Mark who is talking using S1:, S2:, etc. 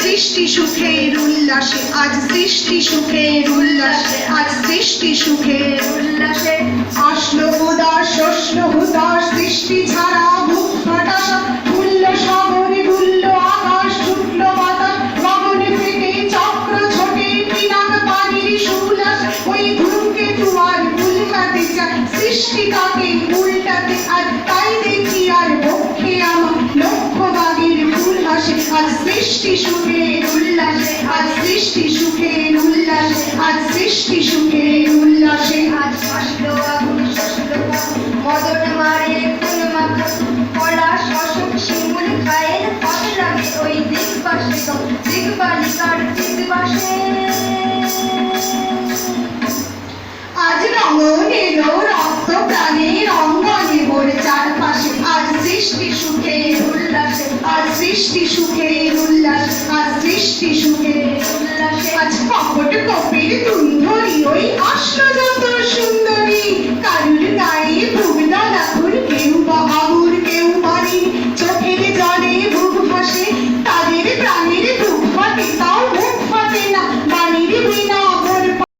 S1: সৃষ্টি সুখের উল্লাসে, আজ সৃষ্টি সুখের উল্লাসে, আজ সৃষ্টি সুখের উল্লাসে। আসলো উদার শস্য হুতাশ, সৃষ্টি ছাড়া বুক ফাটা তুল্য সাগরে তুল্য আকাশ, ছুটল বাতাস গগনে ফেটে চক্র ছোটে পিনাক পানির সুলাস। ওই ধূমকেতু আর উল্টাতে চায়, সৃষ্টি তাকে উল্টাতে, আর তাই দেখি আর বক্ষে আমার লক্ষ বাগের ফুল হাসে। আজ সৃষ্টি সুখের উল্লাসে, আজ সৃষ্টি সুখের উল্লাসে, আজ সৃষ্টি সুখের উল্লাসে।
S2: আজ আসলো আগুন শস্য মদন মারে ফুল মাখা পলাশ অশোক শিমুল খায়ের পথ লাগে ওই দিগবাসে গো দিগবালিকার দিগবাসে।
S1: আজ রঙন এলো রক্ত প্রাণের অঙ্গনে ভরে চারপাশে, আজ সৃষ্টি সুখের উল্লাসে, আজ সৃষ্টি সুখের উল্লাসে, আজ সৃষ্টি সুখের